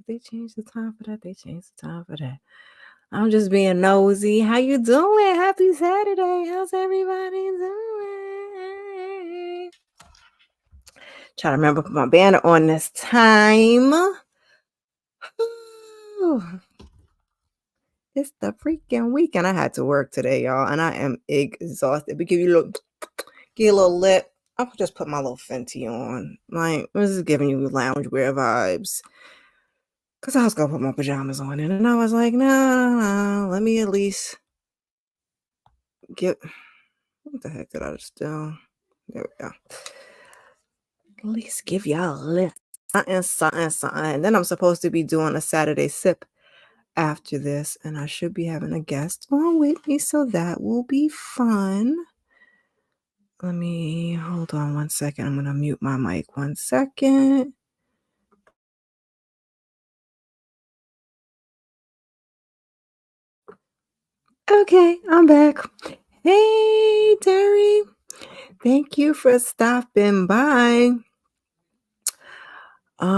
They changed the time for that. They changed the time for that. I'm just being nosy. How you doing? Happy Saturday. How's everybody doing? Try to remember to put my banner on this time. It's the freaking weekend. I had to work today, y'all, and I am exhausted. But give you a little lip. I'll just put my little Fenty on. Like, this is giving you loungewear vibes. Because I was going to put my pajamas on, and I was like, no, let me at least get... What the heck did I just do? There we go. At least give y'all a lift. Something. And then I'm supposed to be doing a Saturday sip after this, and I should be having a guest on with me, so that will be fun. Let me hold on 1 second. I'm going to mute my mic 1 second. Okay, I'm back. Hey, Terry. Thank you for stopping by.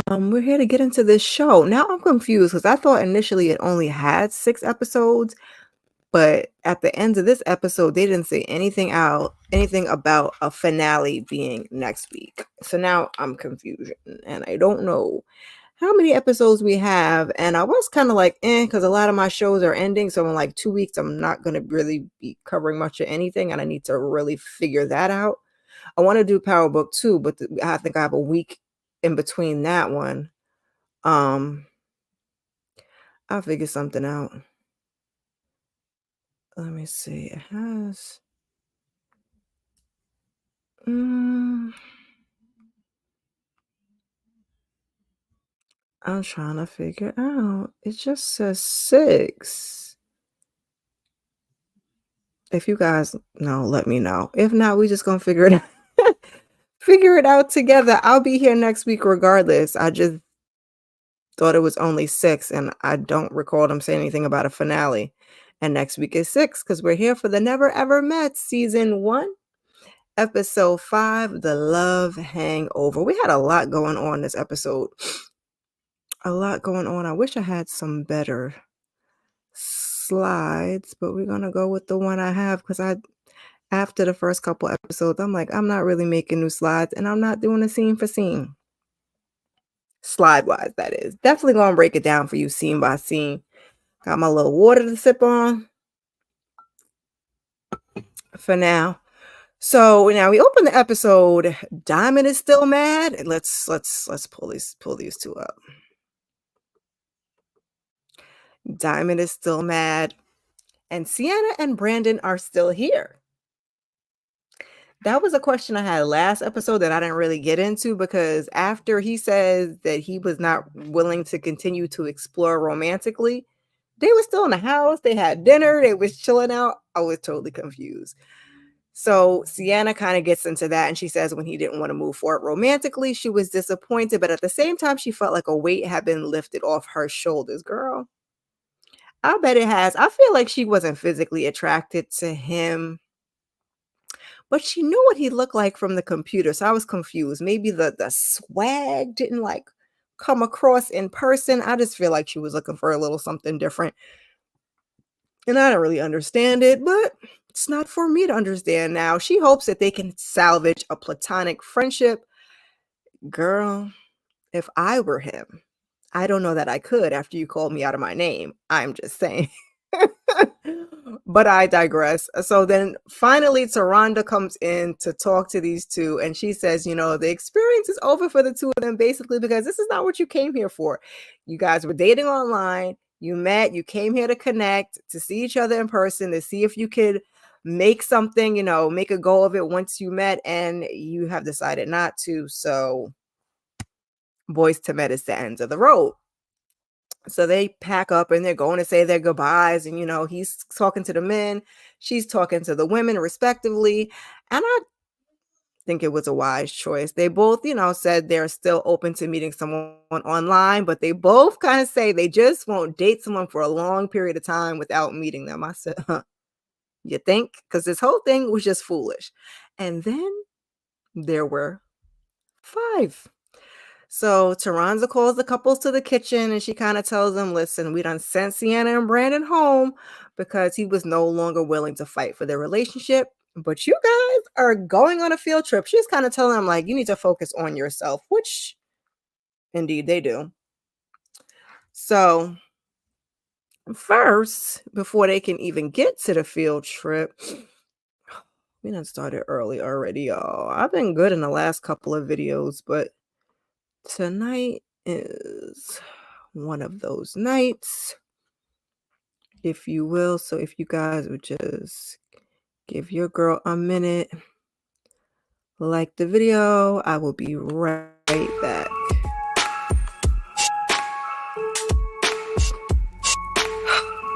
We're here to get into this show. Now I'm confused because I thought initially it only had 6 episodes, but at the end of this episode, they didn't say anything about a finale being next week. So now I'm confused and I don't know how many episodes we have. And I was kind of like, because a lot of my shows are ending. So in like 2 weeks, I'm not going to really be covering much of anything. And I need to really figure that out. I want to do Power Book 2, but I think I have a week in between that one. I'll figure something out. Let me see. It has... I'm trying to figure out. It just says 6. If you guys know, let me know. If not, we just gonna figure it out. Figure it out together. I'll be here next week regardless. I just thought it was only 6, and I don't recall them saying anything about a finale. And next week is 6 because we're here for the Never Ever Met season 1, episode 5, The Love Hangover. We had a lot going on this episode. A lot going on. I wish I had some better slides, but we're gonna go with the one I have because after the first couple episodes, I'm like, I'm not really making new slides, and I'm not doing a scene for scene. Slide wise, that is. Definitely gonna break it down for you scene by scene. Got my little water to sip on for now. So now we open the episode. Diamond is still mad. Let's pull these two up. Diamond is still mad, and Sienna and Brandon are still here. That was a question I had last episode that I didn't really get into because after he says that he was not willing to continue to explore romantically, they were still in the house. They had dinner. They was chilling out. I was totally confused. So Sienna kind of gets into that, and she says when he didn't want to move forward romantically, she was disappointed, but at the same time, she felt like a weight had been lifted off her shoulders. Girl, I bet it has. I feel like she wasn't physically attracted to him, but she knew what he looked like from the computer. So I was confused. Maybe the swag didn't like come across in person. I just feel like she was looking for a little something different. And I don't really understand it, but it's not for me to understand now. She hopes that they can salvage a platonic friendship. Girl, if I were him, I don't know that I could after you called me out of my name. I'm just saying. But I digress. So then finally, Taronda comes in to talk to these two, and she says, the experience is over for the two of them, basically, because this is not what you came here for. You guys were dating online. You met. You came here to connect, to see each other in person, to see if you could make something, make a go of it once you met, and you have decided not to. So boys to met is the end of the road. So they pack up and they're going to say their goodbyes. And, he's talking to the men. She's talking to the women respectively. And I think it was a wise choice. They both, said they're still open to meeting someone online, but they both kind of say they just won't date someone for a long period of time without meeting them. I said, you think? Because this whole thing was just foolish. And then there were 5. So Taranza calls the couples to the kitchen and she kind of tells them, listen, we done sent Sienna and Brandon home because he was no longer willing to fight for their relationship. But you guys are going on a field trip. She's kind of telling them, like, you need to focus on yourself, which indeed they do. So, first, before they can even get to the field trip, we done started early already, y'all. I've been good in the last couple of videos, but tonight is one of those nights, if you will. So if you guys would just give your girl a minute, like the video, I will be right back.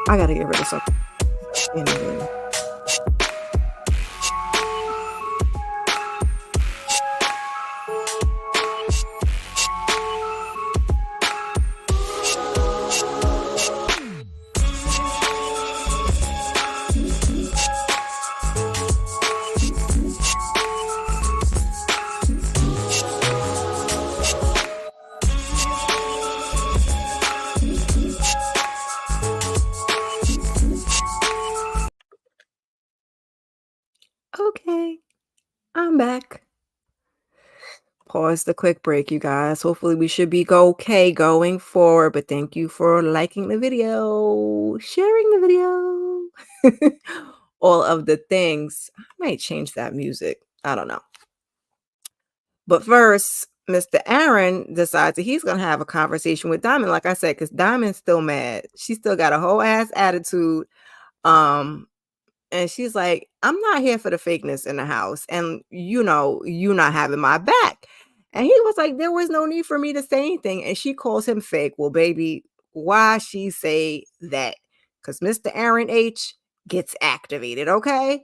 I gotta get rid of something. Anyway. Okay, I'm back. Pause the quick break, you guys. Hopefully we should be okay going forward, but thank you for liking the video, sharing the video, all of the things. I might change that music. I don't know. But first, Mr. Aaron decides that he's going to have a conversation with Diamond, like I said, because Diamond's still mad. She still got a whole ass attitude. Um, and she's like, I'm not here for the fakeness in the house. And you not having my back. And he was like, there was no need for me to say anything. And she calls him fake. Well, baby, why she say that? Because Mr. Aaron H gets activated, okay?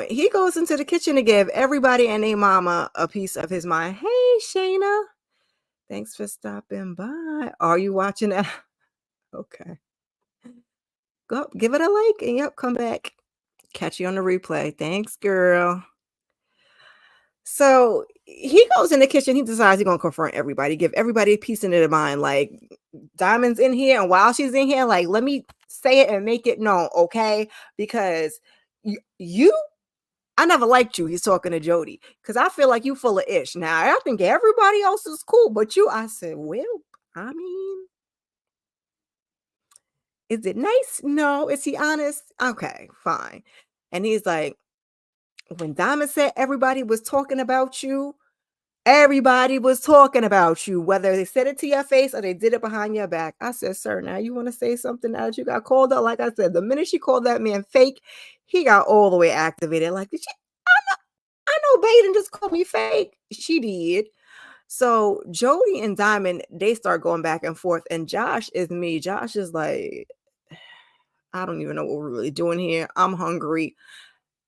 He goes into the kitchen to give everybody and their mama a piece of his mind. Hey, Shayna. Thanks for stopping by. Are you watching that? Okay. Go give it a like and yep, come back. Catch you on the replay. Thanks, girl. So he goes in the kitchen. He decides he's gonna confront everybody, give everybody a piece in their mind. Like Diamond's in here, and while she's in here, like let me say it and make it known, okay? Because you I never liked you. He's talking to Jody because I feel like you full of ish. Now I think everybody else is cool, but you, I said, well, I mean, is it nice? No. Is he honest? Okay, fine. And he's like, when Diamond said everybody was talking about you, everybody was talking about you, whether they said it to your face or they did it behind your back. I said, sir, now you want to say something now that you got called out? Like I said, the minute she called that man fake, he got all the way activated. Like, I know Baden just called me fake. She did. So Jody and Diamond, they start going back and forth. And Josh is me. Josh is like, I don't even know what we're really doing here. I'm hungry.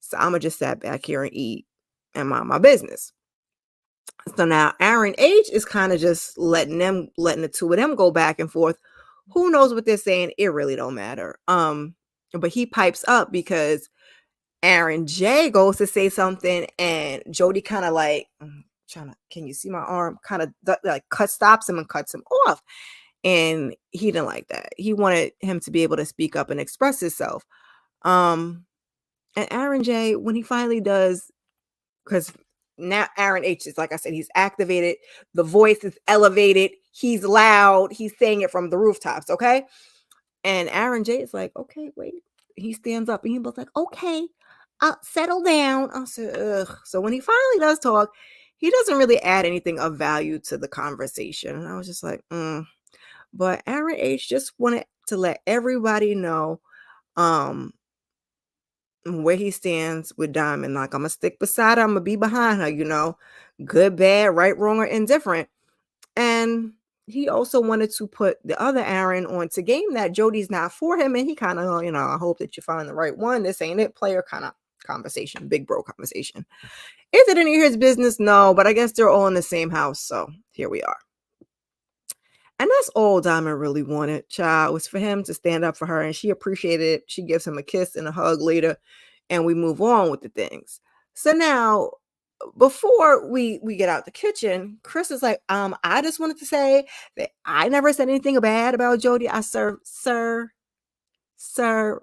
So I'm going to just sat back here and eat and mind my business. So now Aaron H is kind of just letting the two of them go back and forth. Who knows what they're saying? It really don't matter. But he pipes up because Aaron J goes to say something and Jody kind of like can you see my arm? Kind of like stops him and cuts him off. And he didn't like that. He wanted him to be able to speak up and express himself. And Aaron J, when he finally does, because now Aaron H is, like I said, he's activated. The voice is elevated. He's loud. He's saying it from the rooftops. Okay. And Aaron J is like, okay, wait. He stands up and he was like, okay, settle down. I said, ugh. So when he finally does talk, he doesn't really add anything of value to the conversation. And I was just like, But Aaron H just wanted to let everybody know where he stands with Diamond. Like, I'm going to stick beside her. I'm going to be behind her, good, bad, right, wrong, or indifferent. And he also wanted to put the other Aaron on to game that Jody's not for him. And he kind of, I hope that you find the right one. This ain't it, player kind of conversation, big bro conversation. Is it any of his business? No, but I guess they're all in the same house. So here we are. And that's all Diamond really wanted, child, was for him to stand up for her. And she appreciated it. She gives him a kiss and a hug later. And we move on with the things. So now before we get out the kitchen, Chris is like, I just wanted to say that I never said anything bad about Jody. I sir,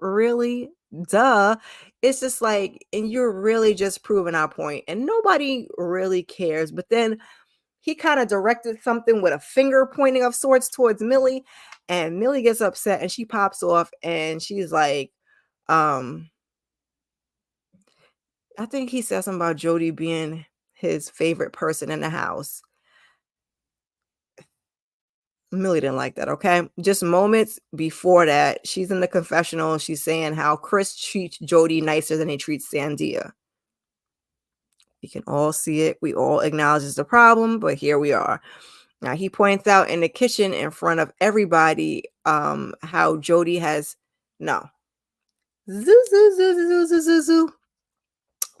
really? Duh. It's just like, and you're really just proving our point, and nobody really cares. But then he kind of directed something with a finger pointing of sorts towards Millie, and Millie gets upset and she pops off and she's like, um, I think he said something about Jody being his favorite person in the house. Millie didn't like that, okay? Just moments before that, she's in the confessional. She's saying how Chris treats Jody nicer than he treats Sandia. We can all see it. We all acknowledge it's a problem, but here we are. Now he points out in the kitchen in front of everybody how Jody has no. Zoo, zoo, zoo, zoo, zoo, zoo, zoo.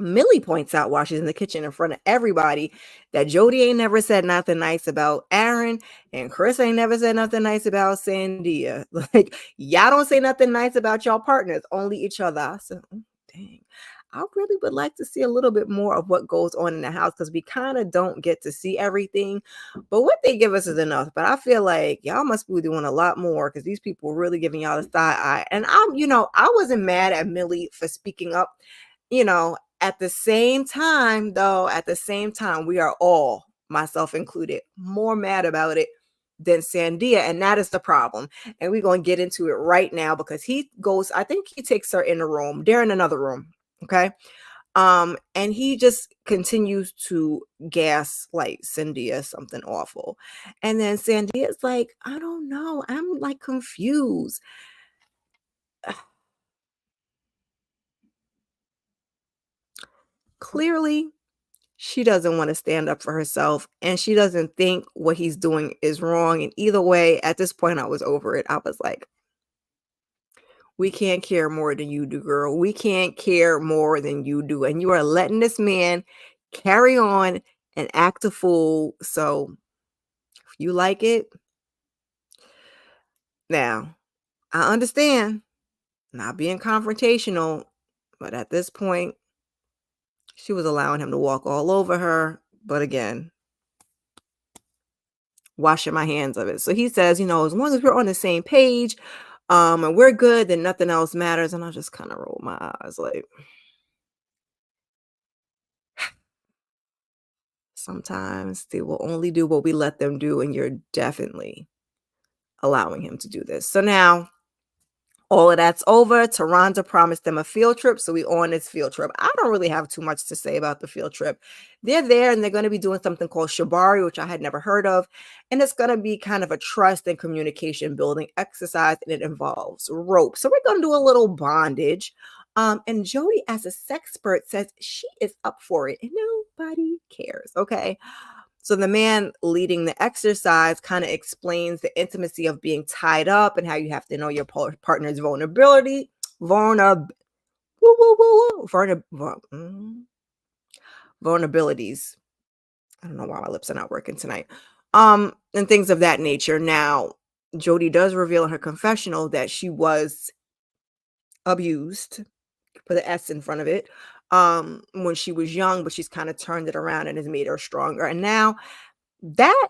Millie points out while she's in the kitchen in front of everybody that Jody ain't never said nothing nice about Aaron, and Chris ain't never said nothing nice about Sandia. Like, y'all don't say nothing nice about y'all partners, only each other. I said, dang. I really would like to see a little bit more of what goes on in the house because we kind of don't get to see everything. But what they give us is enough. But I feel like y'all must be doing a lot more because these people are really giving y'all the side eye. And I wasn't mad at Millie for speaking up, at the same time, though, we are all, myself included, more mad about it than Sandia. And that is the problem. And we're going to get into it right now because I think he takes her in a room. They're in another room. Okay. And he just continues to gaslight Sandia something awful. And then Sandia's like, I don't know. I'm like confused. Clearly, she doesn't want to stand up for herself and she doesn't think what he's doing is wrong. And either way, at this point, I was over it. I was like, we can't care more than you do, girl. We can't care more than you do. And you are letting this man carry on and act a fool. So if you like it, now I understand not being confrontational, but at this point, she was allowing him to walk all over her. But again, washing my hands of it. So he says, as long as we're on the same page, and we're good, then nothing else matters. And I just kind of roll my eyes like sometimes they will only do what we let them do, and you're definitely allowing him to do this. So now all of that's over. Taronda promised them a field trip, so we on this field trip. I don't really have too much to say about the field trip. They're there, and they're going to be doing something called shibari, which I had never heard of, and it's going to be kind of a trust and communication building exercise, and it involves rope. So we're going to do a little bondage. And Jody, as a sexpert, says she is up for it, and nobody cares. Okay. So the man leading the exercise kind of explains the intimacy of being tied up and how you have to know your partner's vulnerability, vulnerab, woo, woo, woo, woo, vulnerabilities. I don't know why my lips are not working tonight. And things of that nature. Now, Jody does reveal in her confessional that she was abused, put the S in front of it, when she was young, but she's kind of turned it around and has made her stronger. And now that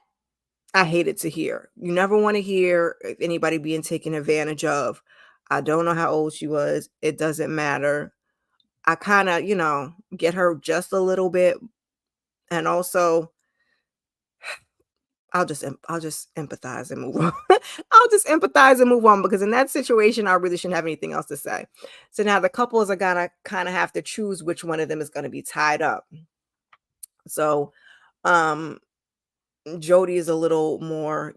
I hated to hear. You never want to hear anybody being taken advantage of. I don't know how old she was. It doesn't matter. I kind of, get her just a little bit. And also, I'll just empathize and move on. I'll just empathize and move on because in that situation, I really shouldn't have anything else to say. So now the couples are gonna kind of have to choose which one of them is going to be tied up. So, um, Jody is a little more,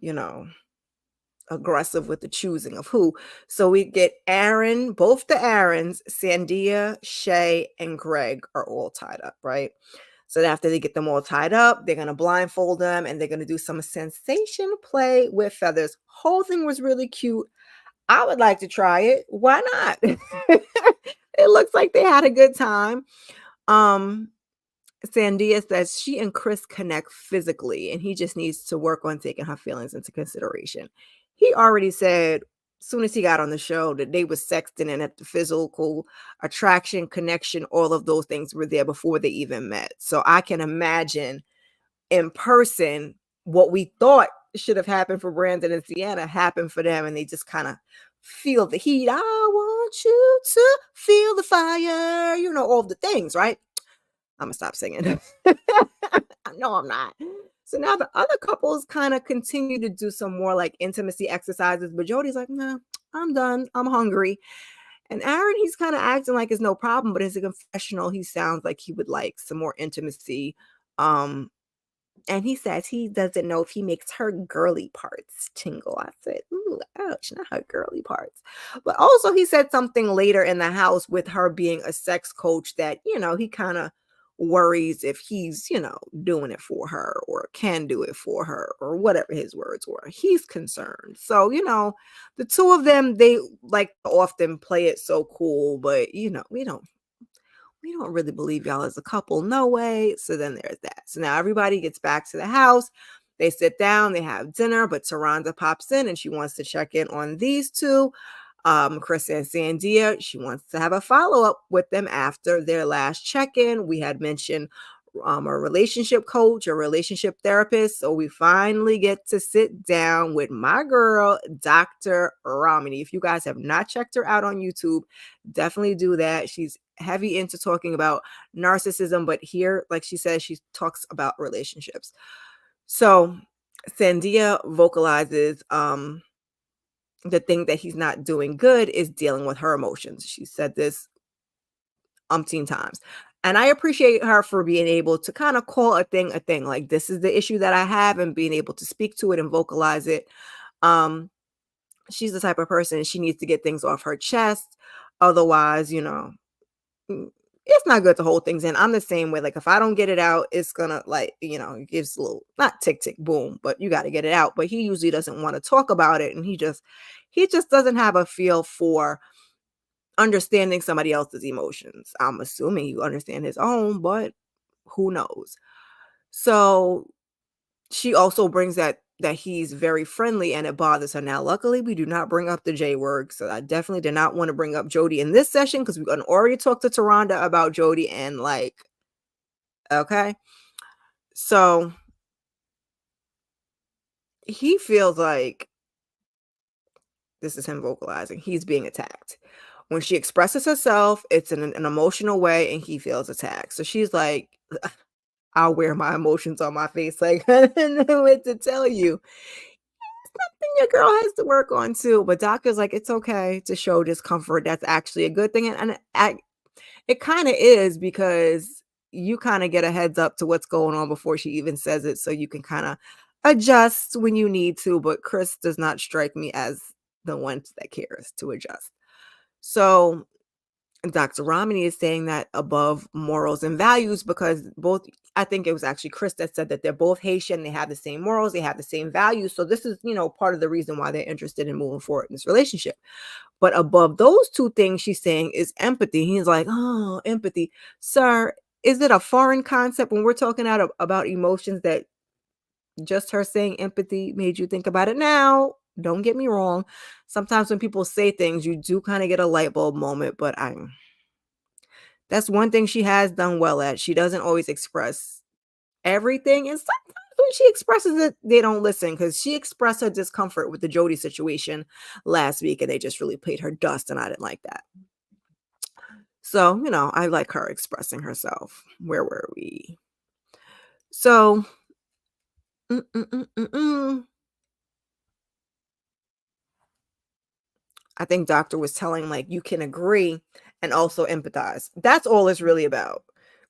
aggressive with the choosing of who. So we get Aaron, both the Aarons, Sandia, Shay, and Greg are all tied up, right? So after they get them all tied up, they're going to blindfold them and they're going to do some sensation play with feathers. Whole thing was really cute. I would like to try it. Why not? It looks like they had a good time. Um, Sandia says she and Chris connect physically, and he just needs to work on taking her feelings into consideration. He already said soon as he got on the show, that they was sexting and that the physical attraction, connection, all of those things were there before they even met. So I can imagine in person what we thought should have happened for Brandon and Sienna happened for them, and they just kind of feel the heat. I want you to feel the fire, all the things, right? I'm gonna stop singing. No, I'm not. So now the other couples kind of continue to do some more like intimacy exercises, but Jody's like, nah, I'm done. I'm hungry. And Aaron, he's kind of acting like it's no problem, but as a confessional, he sounds like he would like some more intimacy. Um, and he says he doesn't know if he makes her girly parts tingle. I said, ooh, ouch, not her girly parts. But also, he said something later in the house with her being a sex coach that, he kind of worries if he's, doing it for her or can do it for her or whatever his words were. He's concerned. So, the two of them, they like to often play it so cool, but, we don't really believe y'all as a couple. No way. So then there's that. So now everybody gets back to the house. They sit down, they have dinner, but Taronda pops in and she wants to check in on these two. Chris and Sandia, she wants to have a follow-up with them after their last check-in. We had mentioned a relationship coach, a relationship therapist. So we finally get to sit down with my girl, Dr. Romney. If you guys have not checked her out on YouTube, definitely do that. She's heavy into talking about narcissism, but here, like she says, she talks about relationships. So Sandia vocalizes the thing that he's not doing good is dealing with her emotions. She said this umpteen times. And I appreciate her for being able to kind of call a thing a thing. Like, this is the issue that I have, and being able to speak to it and vocalize it. She's the type of person, she needs to get things off her chest. Otherwise, it's not good to hold things in. I'm the same way. Like, if I don't get it out, it's gonna it gives a little, not tick tick boom, but you got to get it out. But he usually doesn't want to talk about it, and he just doesn't have a feel for understanding somebody else's emotions. I'm assuming you understand his own, but who knows? So she also brings that he's very friendly and it bothers her. Now, luckily, we do not bring up the J word. So I definitely did not want to bring up Jody in this session because we already talked to Taronda about Jody and okay. So he feels like this is him vocalizing. He's being attacked. When she expresses herself, it's in an emotional way and he feels attacked. So she's like, I'll wear my emotions on my face. Like, I don't know what to tell you. Something your girl has to work on too. But doctor's like, it's okay to show discomfort. That's actually a good thing. It kind of is, because you kind of get a heads up to what's going on before she even says it. So you can kind of adjust when you need to. But Chris does not strike me as the one that cares to adjust. So Dr. Romney is saying that above morals and values, because both, I think it was actually Chris that said that they're both Haitian, they have the same morals, they have the same values. So this is, part of the reason why they're interested in moving forward in this relationship. But above those two things, she's saying, is empathy. He's like, oh, empathy. Sir, is it a foreign concept when we're talking about emotions that just her saying empathy made you think about it? Now, don't get me wrong. Sometimes when people say things, you do kind of get a light bulb moment, but that's one thing she has done well at. She doesn't always express everything. And sometimes when she expresses it, they don't listen, because she expressed her discomfort with the Jody situation last week and they just really paid her dust. And I didn't like that. So, I like her expressing herself. Where were we? So, mm, mm, mm, mm, mm. I think doctor was telling, like, you can agree and also empathize. That's all it's really about.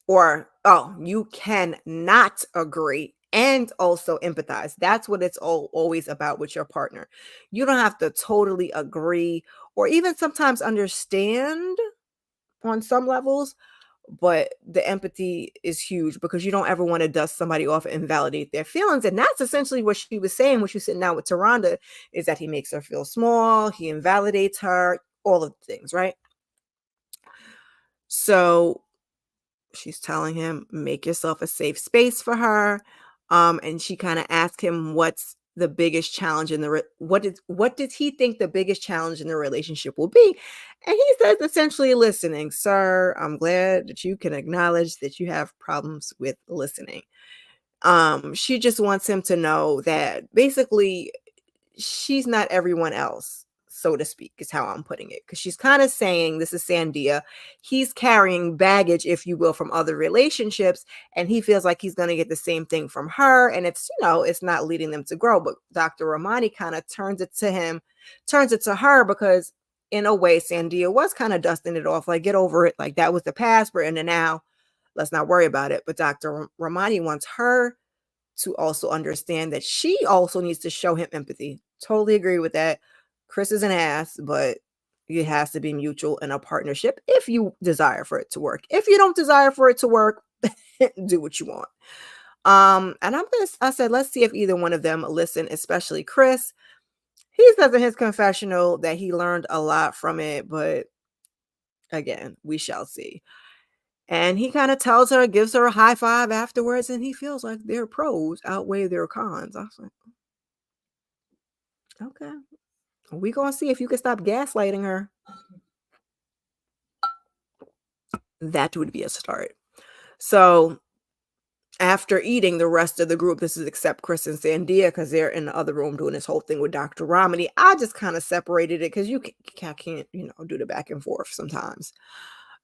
Or, oh, you can not agree and also empathize. That's what it's always about with your partner. You don't have to totally agree or even sometimes understand on some levels, but the empathy is huge, because you don't ever want to dust somebody off and validate their feelings. And that's essentially what she was saying when she was sitting down with Taronda, is that he makes her feel small, he invalidates her, all of the things, right? So she's telling him, make yourself a safe space for her. And she kind of asked him, what's the biggest challenge in the what did he think the biggest challenge in the relationship will be? And he says essentially listening. Sir, I'm glad that you can acknowledge that you have problems with listening. She just wants him to know that basically she's not everyone else, so to speak, is how I'm putting it. Because she's kind of saying, this is Sandia, he's carrying baggage, if you will, from other relationships, and he feels like he's going to get the same thing from her. And it's, it's not leading them to grow. But Dr. Romani kind of turns it to her, because in a way, Sandia was kind of dusting it off, like, get over it. Like, that was the past. We're in the now. Let's not worry about it. But Dr. Romani wants her to also understand that she also needs to show him empathy. Totally agree with that. Chris is an ass, but it has to be mutual in a partnership if you desire for it to work. If you don't desire for it to work, do what you want. And I said, let's see if either one of them listen, especially Chris. He says in his confessional that he learned a lot from it, but again, we shall see. And he kind of tells her, gives her a high five afterwards, and he feels like their pros outweigh their cons. I was like, okay, we gonna see if you can stop gaslighting her. That would be a start. So after eating, the rest of the group, this is except Chris and Sandia, because they're in the other room doing this whole thing with Dr. Romney. I just kind of separated it because you can't, do the back and forth sometimes.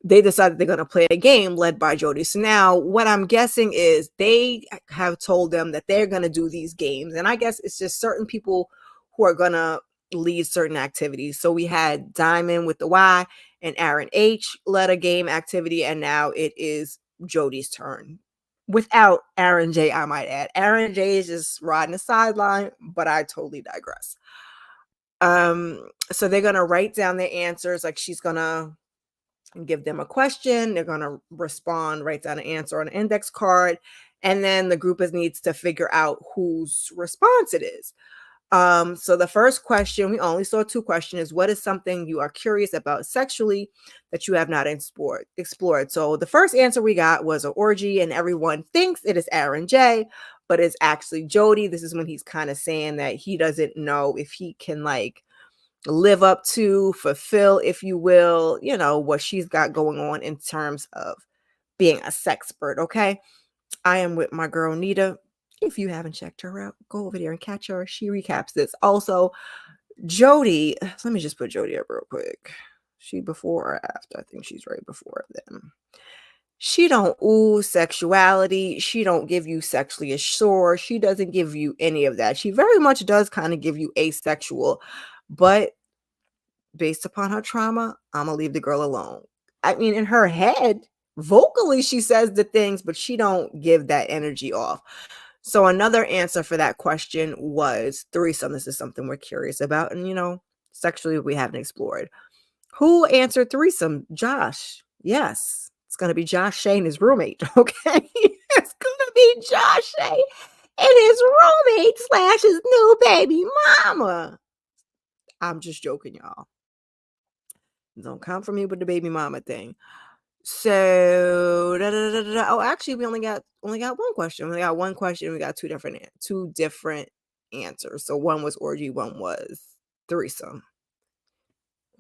They decided they're going to play a game led by Jody. So now what I'm guessing is they have told them that they're going to do these games. And I guess it's just certain people who are going to lead certain activities. So we had Diamond with the Y and Aaron H led a game activity. And now it is Jody's turn. Without Aaron J, I might add. Aaron J is just riding the sideline, but I totally digress. So they're going to write down their answers. Like, she's going to give them a question. They're going to respond, write down an answer on an index card. And then the group needs to figure out whose response it is. So the first question, we only saw 2 questions, is what is something you are curious about sexually that you have not explored? So the first answer we got was an orgy, and everyone thinks it is Aaron J, but it's actually Jody. This is when he's kind of saying that he doesn't know if he can live up to, fulfill, if you will, what she's got going on in terms of being a sexpert. Okay. I am with my girl Nita. If you haven't checked her out, go over there and catch her. She recaps this. Also, Jody, let me just put Jody up real quick. She before or after? I think she's right before them. She don't ooh sexuality. She don't give you sexually assured. She doesn't give you any of that. She very much does kind of give you asexual, but based upon her trauma, I'm gonna leave the girl alone. I mean, in her head, vocally, she says the things, but she don't give that energy off. So another answer for that question was threesome. This is something we're curious about. And, sexually, we haven't explored. Who answered threesome? Josh. Yes. It's going to be Josh Shane, his roommate. Okay. It's going to be Josh Shane and his roommate / his new baby mama. I'm just joking, y'all. Don't come for me with the baby mama thing. So, oh, actually, we only got one question. We got one question. We got two different answers. So one was orgy, one was threesome.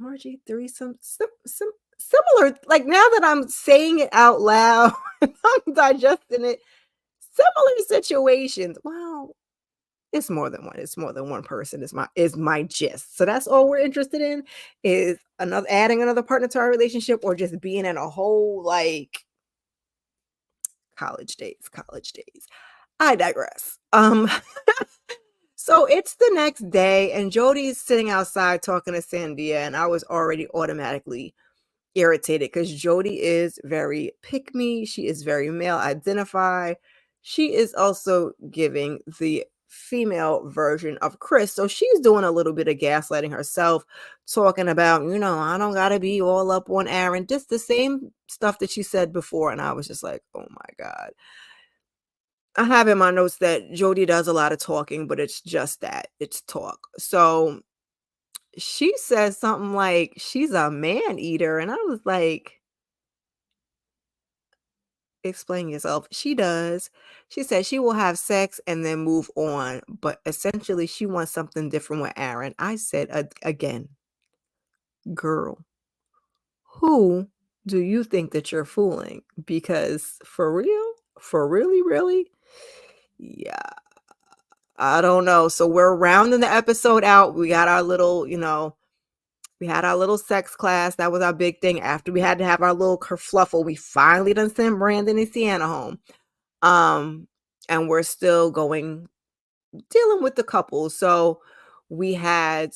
Orgy, threesome, similar. Like, now that I'm saying it out loud, I'm digesting it. Similar situations. Wow. It's more than one. It's more than one person. Is my gist. So that's all we're interested in, is adding another partner to our relationship, or just being in a whole college days. I digress. So it's the next day, and Jody's sitting outside talking to Sandia, and I was already automatically irritated because Jody is very pick me. She is very male identify. She is also giving the female version of Chris. So she's doing a little bit of gaslighting herself, talking about, I don't gotta be all up on Aaron. Just the same stuff that she said before. And I was just like, oh my God. I have in my notes that Jody does a lot of talking, but it's just that. It's talk. So she says something like she's a man eater. And I was like, Explain yourself. She does. She said she will have sex and then move on, but essentially she wants something different with Aaron. I said again, girl, who do you think that you're fooling? Because for real, for really, really, yeah, I don't know. So we're rounding the episode out. We got our little, we had our little sex class. That was our big thing. After we had to have our little kerfluffle, we finally done sent Brandon and Sienna home. Um, and we're still dealing with the couple. So we had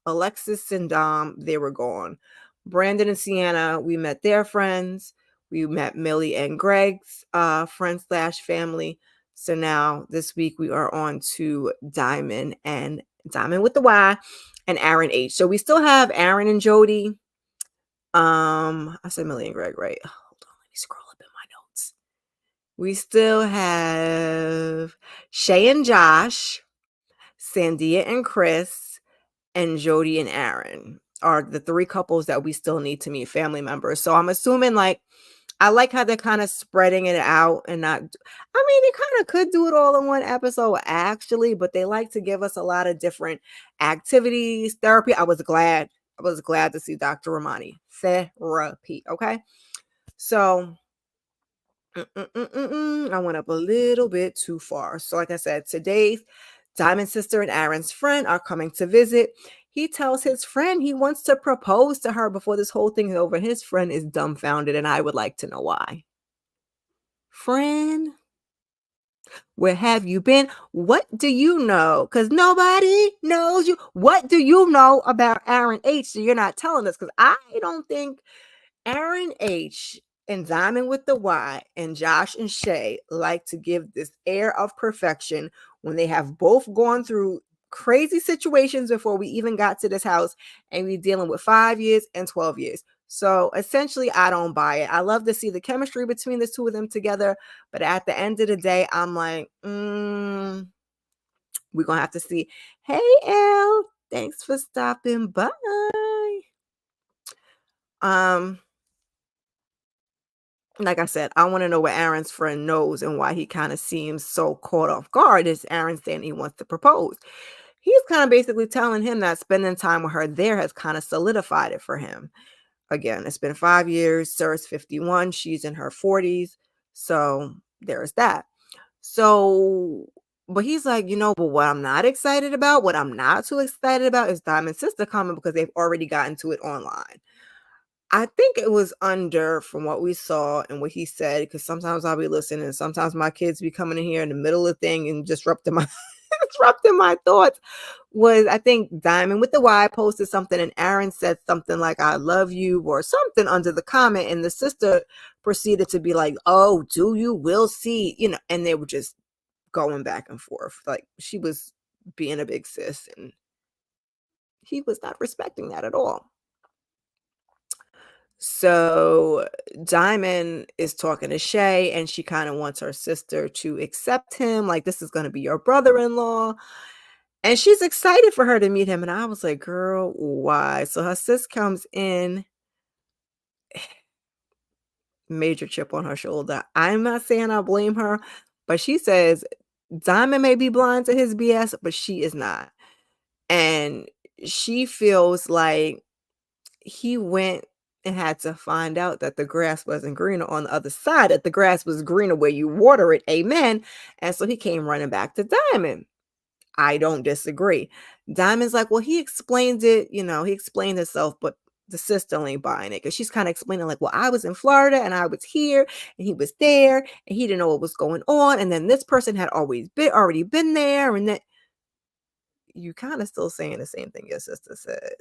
Alexis and Dom, they were gone. Brandon and Sienna, we met their friends. We met Millie and Greg's friends slash family. So now this week we are on to Diamond with the Y and Aaron H. So we still have Aaron and Jody. I said Millie and Greg, right? Hold on, let me scroll up in my notes. We still have Shay and Josh, Sandia and Chris, and Jody and Aaron are the three couples that we still need to meet, family members. So I'm assuming I like how they're kind of spreading it out and not, I mean, they kind of could do it all in one episode actually, but they like to give us a lot of different activities, therapy. I was glad to see Dr. Romani. Therapy. Okay. So I went up a little bit too far. So, like I said, today's Diamond's sister and Aaron's friend are coming to visit. He tells his friend he wants to propose to her before this whole thing is over. His friend is dumbfounded, and I would like to know why. Friend, where have you been? What do you know? Because nobody knows you. What do you know about Aaron H? So you're not telling us, because I don't think Aaron H. and Diamond with the Y and Josh and Shay like to give this air of perfection when they have both gone through crazy situations before we even got to this house, and we're dealing with 5 years and 12 years. So essentially, I don't buy it. I love to see the chemistry between the two of them together, but at the end of the day, I'm like, we're going to have to see. Hey, Elle, thanks for stopping by. Like I said, I want to know what Aaron's friend knows and why he kind of seems so caught off guard as Aaron saying he wants to propose. He's kind of basically telling him that spending time with her there has kind of solidified it for him. Again, it's been 5 years. Sarah's 51. She's in her 40s. So there's that. So, but he's like, but what I'm not excited about, what I'm not too excited about is Diamond's sister coming, because they've already gotten to it online. I think it was under, from what we saw and what he said, because sometimes I'll be listening and sometimes my kids be coming in here in the middle of the thing and disrupting my disrupting my thoughts. Was, I think Diamond with the Y posted something and Aaron said something like, I love you or something under the comment, and the sister proceeded to be like, oh, do you? We'll see, and they were just going back and forth. Like, she was being a big sis and he was not respecting that at all. So Diamond is talking to Shay, and she kind of wants her sister to accept him. Like, this is going to be your brother-in-law. And she's excited for her to meet him. And I was like, girl, why? So her sis comes in, major chip on her shoulder. I'm not saying I blame her, but she says Diamond may be blind to his BS, but she is not. And she feels like he went and had to find out that the grass wasn't greener on the other side, that the grass was greener where you water it. Amen. And so he came running back to Diamond. I don't disagree. Diamond's like, well, he explained it, he explained himself, but the sister ain't buying it, because she's kind of explaining like, well, I was in Florida and I was here and he was there and he didn't know what was going on. And then this person had already been there. And then you kind of still saying the same thing your sister said.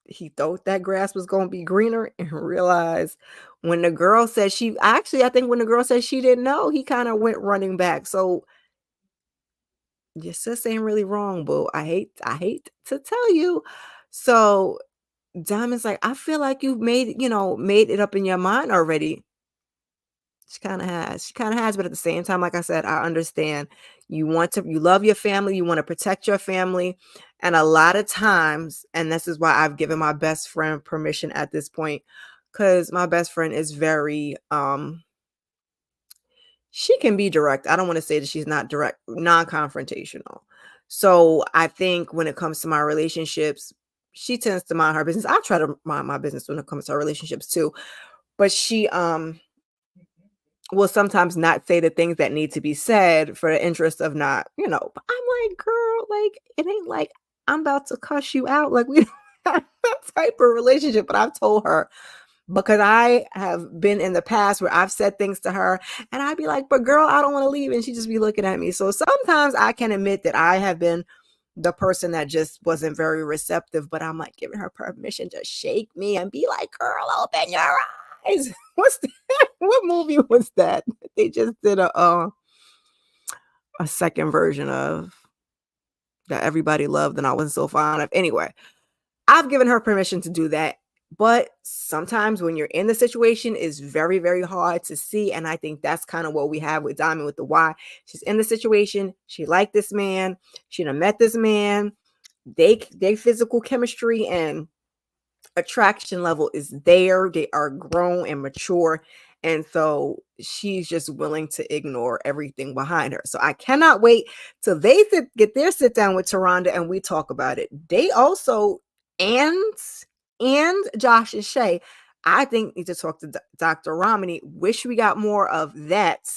He thought that grass was going to be greener and realized when the girl said I think when the girl said she didn't know, he kind of went running back. So your sis ain't really wrong, boo. I hate to tell you. So Diamond's like, I feel like you've made it up in your mind already. She kind of has, but at the same time, like I said, I understand you love your family, you want to protect your family. And a lot of times, and this is why I've given my best friend permission at this point, because my best friend is very she can be direct. I don't want to say that she's not direct, non-confrontational. So I think when it comes to my relationships, she tends to mind her business. I try to mind my business when it comes to our relationships too. But she will sometimes not say the things that need to be said for the interest of not, but I'm like, girl, like it ain't like I'm about to cuss you out. Like we don't have that type of relationship. But I've told her because I have been in the past where I've said things to her and I'd be like, but girl, I don't want to leave. And she just be looking at me. So sometimes I can admit that I have been the person that just wasn't very receptive, but I'm like giving her permission to shake me and be like, girl, open your eyes. What's that? What movie was that? They just did a second version of that everybody loved and I wasn't so fond of. Anyway, I've given her permission to do that, but sometimes when you're in the situation, it's very, very hard to see. And I think that's kind of what we have with Diamond with the why. She's in the situation. She liked this man. She done met this man. They physical chemistry and attraction level is there. They are grown and mature. And so she's just willing to ignore everything behind her. So I cannot wait till they get their sit down with Taronda and we talk about it. They also and Josh and Shay, I think need to talk to Dr. Romney. Wish we got more of that,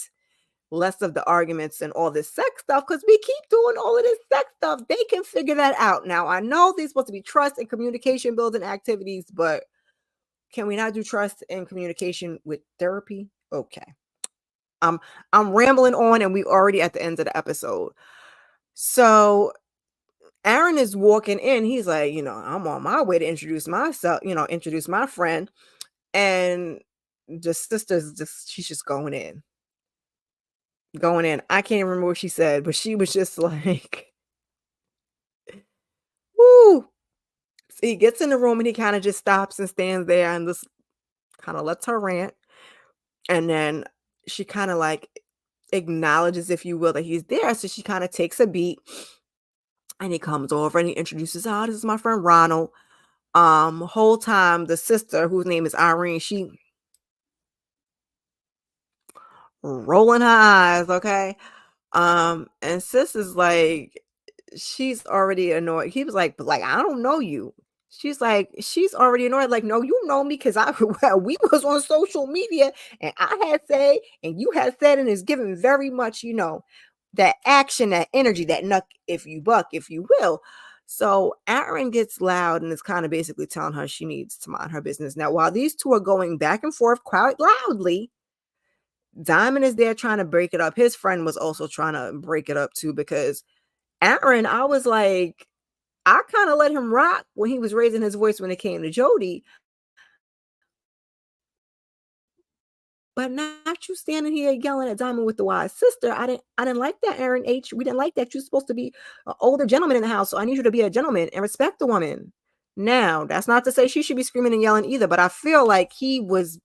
less of the arguments and all this sex stuff, because we keep doing all of this sex stuff. They can figure that out. Now, I know these supposed to be trust and communication building activities, but can we not do trust and communication with therapy? Okay. I'm rambling on and we already at the end of the episode. So Aaron is walking in. He's like, I'm on my way to introduce myself, introduce my friend. And the sister's she's just going in. Going in. I can't remember what she said, but she was just like, woo. So he gets in the room and he kind of just stops and stands there and just kind of lets her rant. And then she kind of like acknowledges, if you will, that he's there. So she kind of takes a beat and he comes over and he introduces, oh, this is my friend Ronald. Whole time the sister, whose name is Irene, she rolling her eyes, okay? And sis is like, she's already annoyed. He was like, I don't know you. She's like, she's already annoyed. Like, no, you know me because we was on social media and I had say and you had said, and it's given very much, that action, that energy, that nuck if you buck, if you will. So Aaron gets loud and is kind of basically telling her she needs to mind her business. Now, while these two are going back and forth quite loudly, Diamond is there trying to break it up. His friend was also trying to break it up too, because Aaron, I was like, I kind of let him rock when he was raising his voice when it came to Jody, but not you standing here yelling at Diamond with the wise sister. I didn't like that, Aaron H. We didn't like that. You're supposed to be an older gentleman in the house, so I need you to be a gentleman and respect the woman. Now, that's not to say she should be screaming and yelling either, but I feel like he was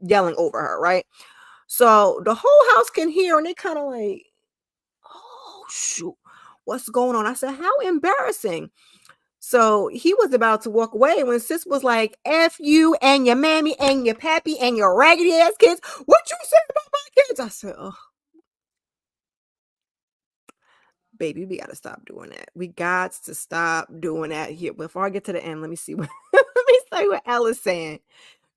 yelling over her, right? So the whole house can hear, and they kind of like, oh shoot, what's going on? I said, how embarrassing. So he was about to walk away when sis was like, F you and your mammy and your pappy and your raggedy ass kids. What you say about my kids? I said, oh, baby, we got to stop doing that. We got to stop doing that here. Before I get to the end, let me see what, let me see what Ella's saying.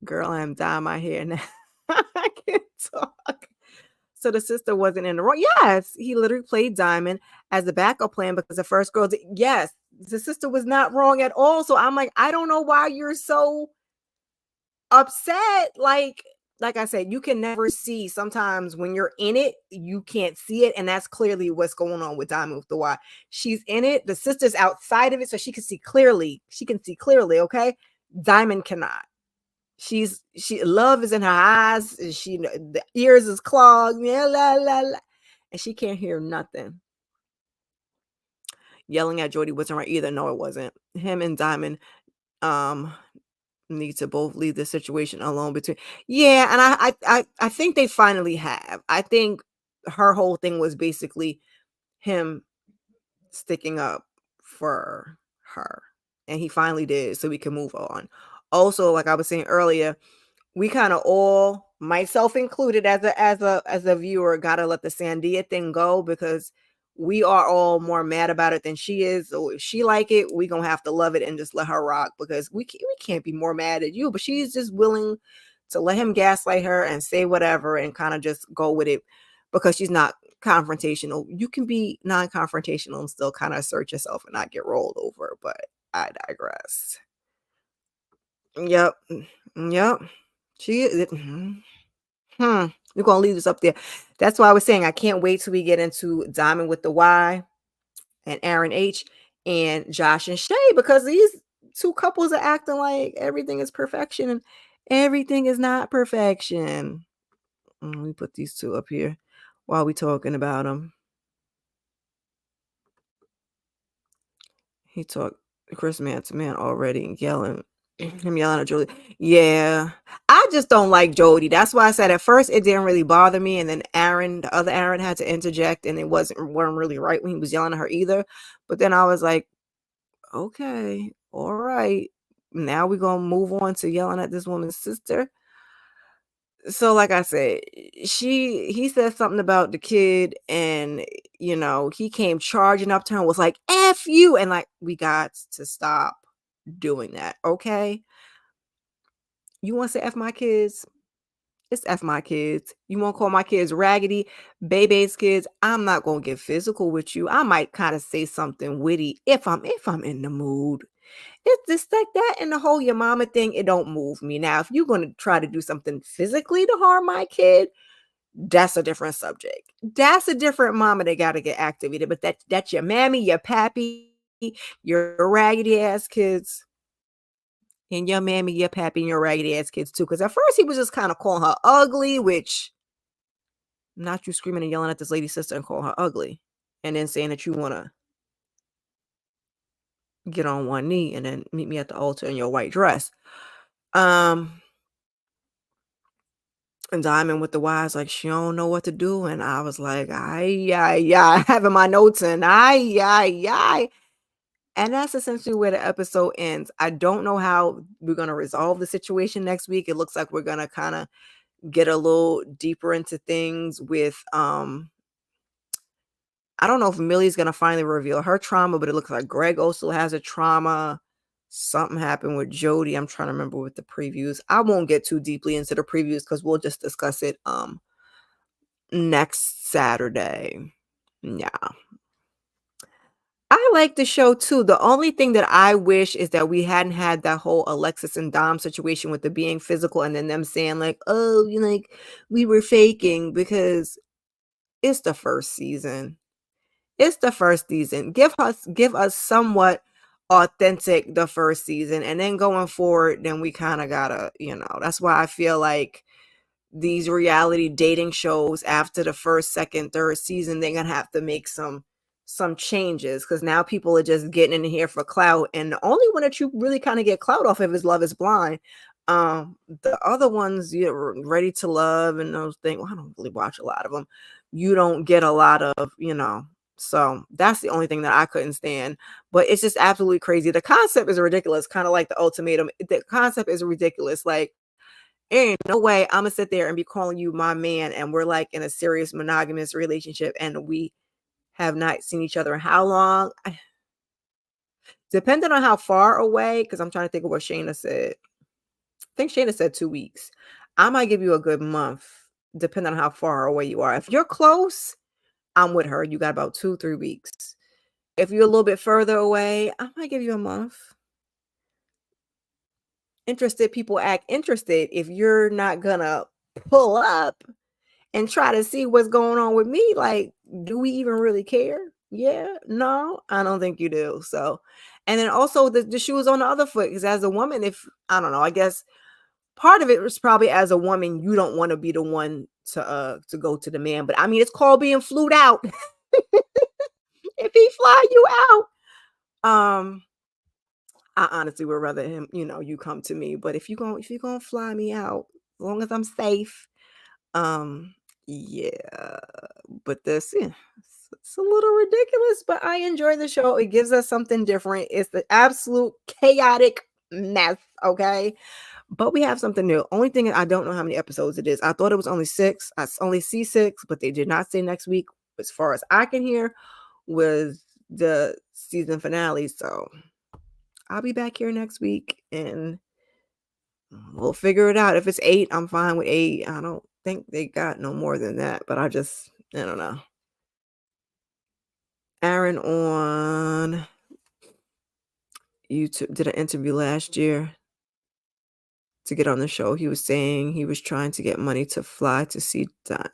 Girl, I'm dyeing my hair now. I can't talk. So the sister wasn't in the wrong. Yes, he literally played Diamond as a backup plan because the first girl did. Yes, the sister was not wrong at all. So I'm like, I don't know why you're so upset. Like I said, you can never see. Sometimes when you're in it, you can't see it. And that's clearly what's going on with Diamond with the Y. She's in it. The sister's outside of it, so she can see clearly. She can see clearly, okay? Diamond cannot. She love is in her eyes, she the ears is clogged, yeah, la la la, and she can't hear nothing. Yelling at Jody wasn't right either. No, it wasn't. Him and Diamond um need to both leave the situation alone between. Yeah, and I think they finally have. I think her whole thing was basically him sticking up for her, and he finally did, so we can move on. Also, like I was saying earlier, we kind of all, myself included, as a viewer, gotta let the Sandia thing go because we are all more mad about it than she is. So if she like it, we gonna have to love it and just let her rock because we can't be more mad at you. But she's just willing to let him gaslight her and say whatever and kind of just go with it because she's not confrontational. You can be non-confrontational and still kind of assert yourself and not get rolled over. But I digress. Yep. Yep. She mhm. Hmm. We're gonna leave this up there. That's why I was saying I can't wait till we get into Diamond with the Y and Aaron H and Josh and Shay because these two couples are acting like everything is perfection and everything is not perfection. Let me put these two up here while we talking about them. He talked Chris man to man already and yelling. Him yelling at Jody. Yeah. I just don't like Jody. That's why I said at first it didn't really bother me. And then Aaron, the other Aaron, had to interject and it weren't really right when he was yelling at her either. But then I was like, okay, all right. Now we're gonna move on to yelling at this woman's sister. So like I said, he said something about the kid and he came charging up to her and was like, F you. And like, we got to stop doing that. Okay. You want to say F my kids? It's F my kids. You want to call my kids raggedy, baby's kids? I'm not gonna get physical with you. I might kind of say something witty if I'm in the mood. It's just like that and the whole your mama thing, it don't move me. Now, if you're gonna try to do something physically to harm my kid, that's a different subject. That's a different mama that gotta get activated. But that's your mammy, your pappy, your raggedy ass kids. And your mammy, your pappy, and your raggedy ass kids too. Because at first he was just kind of calling her ugly, which not you screaming and yelling at this lady's sister and calling her ugly, and then saying that you want to get on one knee and then meet me at the altar in your white dress. Um, and Diamond with the wise like she don't know what to do, and I was like, I having my notes and I. And that's essentially where the episode ends. I don't know how we're gonna resolve the situation next week. It looks like we're gonna kind of get a little deeper into things with I don't know if Millie's gonna finally reveal her trauma, but it looks like Greg also has a trauma. Something happened with Jody. I'm trying to remember with the previews. I won't get too deeply into the previews because we'll just discuss it next Saturday. Yeah. I like the show too. The only thing that I wish is that we hadn't had that whole Alexis and Dom situation with the being physical and then them saying like, oh, we were faking because it's the first season. It's the first season. Give us somewhat authentic the first season. And then going forward, then we kind of gotta, that's why I feel like these reality dating shows after the first, second, third season, they're gonna have to make some changes because now people are just getting in here for clout. And the only one that you really kind of get clout off of is Love is Blind. The other ones, you're Ready to Love and those things. Well, I don't really watch a lot of them. You don't get a lot of. So that's the only thing that I couldn't stand. But it's just absolutely crazy. The concept is ridiculous, kind of like the ultimatum. The concept is ridiculous. Like, ain't no way I'm gonna sit there and be calling you my man, and we're like in a serious monogamous relationship, and we have not seen each other in how long? Depending on how far away, because I'm trying to think of what Shayna said. I think Shayna said 2 weeks. I might give you a good month, depending on how far away you are. If you're close, I'm with her. You got about 2-3 weeks. If you're a little bit further away, I might give you a month. Interested people act interested. If you're not gonna pull up and try to see what's going on with me, like, do we even really care? Yeah, no, I don't think you do. So, and then also the shoe is on the other foot because as a woman, if I don't know, I guess part of it was probably as a woman, you don't want to be the one to go to the man. But I mean, it's called being flued out. If he fly you out, I honestly would rather him, you come to me. But if you're gonna fly me out, as long as I'm safe, um, yeah. But it's a little ridiculous, but I enjoy the show. It gives us something different. It's the absolute chaotic mess, okay? But we have something new. Only thing I don't know how many episodes it is. I thought it was only 6. Only see 6, but they did not say next week. As far as I can hear, was the season finale. So I'll be back here next week and we'll figure it out. If it's 8, I'm fine with 8. I don't think they got no more than that, but I don't know. Aaron on YouTube did an interview last year to get on the show. He was saying he was trying to get money to fly to see Don.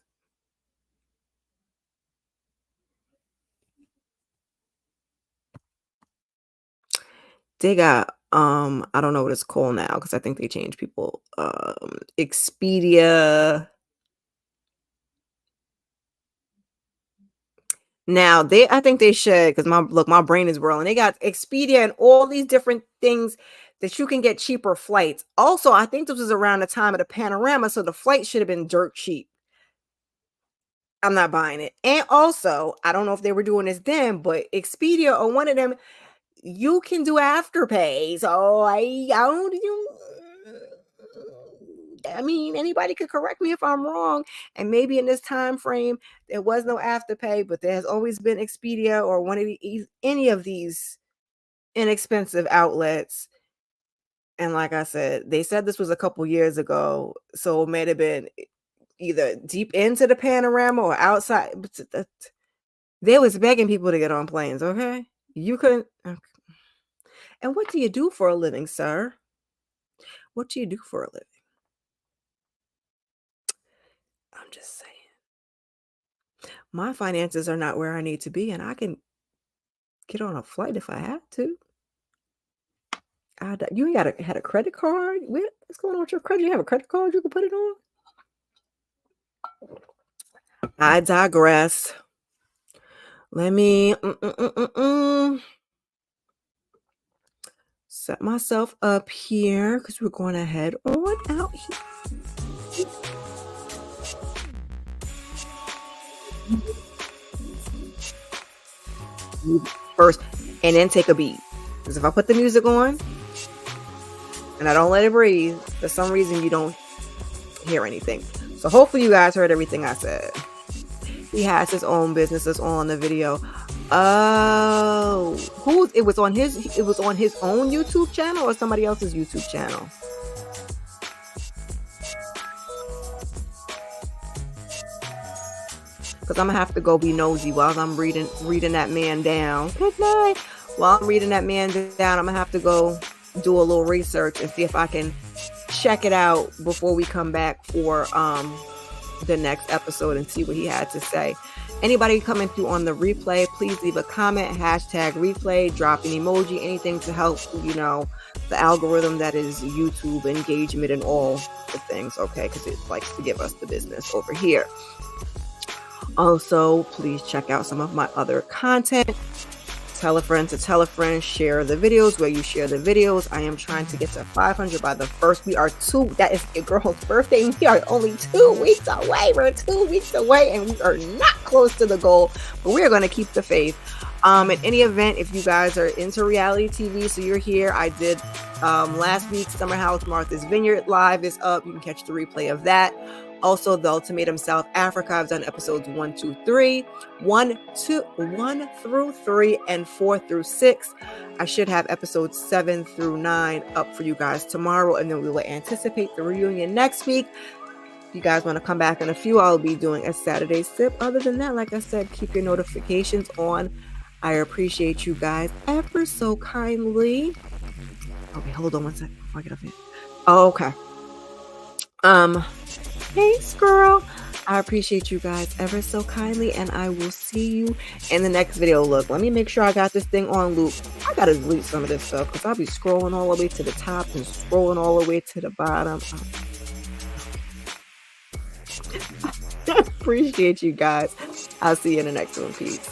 They got I don't know what it's called now because I think they changed people. Expedia. Now I think they should because my brain is whirling. They got Expedia and all these different things that you can get cheaper flights. Also, I think this was around the time of the panorama, so the flight should have been dirt cheap. I'm not buying it. And also, I don't know if they were doing this then, but Expedia or one of them, you can do afterpay. So I mean, anybody could correct me if I'm wrong. And maybe in this time frame, there was no afterpay, but there has always been Expedia or one of any of these inexpensive outlets. And like I said, they said this was a couple years ago, so it may have been either deep into the panorama or outside. They was begging people to get on planes. Okay, you couldn't. Okay. And what do you do for a living, sir? What do you do for a living? I'm just saying. My finances are not where I need to be, and I can get on a flight if I have to. You ain't had a credit card? What's going on with your credit? You have a credit card you can put it on? I digress. Let me set myself up here because we're going to head on out here. First, and then take a beat. Because if I put the music on and I don't let it breathe, for some reason you don't hear anything. So hopefully you guys heard everything I said. He has his own businesses on the video. Oh, it was on his own YouTube channel or somebody else's YouTube channel? Because I'm gonna have to go be nosy while I'm reading that man down. Good night. While I'm reading that man down, I'm gonna have to go do a little research and see if I can check it out before we come back for the next episode and see what he had to say. Anybody coming through on the replay, please leave a comment, #replay, drop an emoji, anything to help, the algorithm that is YouTube engagement and all the things, okay? Because it likes to give us the business over here. Also, please check out some of my other content. Tell a friend to tell a friend, share the videos where you share the videos. I am trying to get to 500 by the first. That is a girl's birthday. We are only 2 weeks away. We're 2 weeks away and we are not close to the goal, but we're going to keep the faith. In any event, if you guys are into reality TV, so you're here, I did last week's Summer House Martha's Vineyard live is up. You can catch the replay of that. Also, The Ultimatum South Africa. I've done episodes 1 through 3, and 4 through 6. I should have episodes 7 through 9 up for you guys tomorrow, and then we will anticipate the reunion next week. If you guys want to come back in a few, I'll be doing a Saturday sip. Other than that, like I said, keep your notifications on. I appreciate you guys ever so kindly. Okay, hold on one second before I get up here. Oh, okay. Thanks, girl. I appreciate you guys ever so kindly, and I will see you in the next video. Look, let me make sure I got this thing on loop. I gotta delete some of this stuff because I'll be scrolling all the way to the top and scrolling all the way to the bottom. I appreciate you guys. I'll see you in the next one. Peace.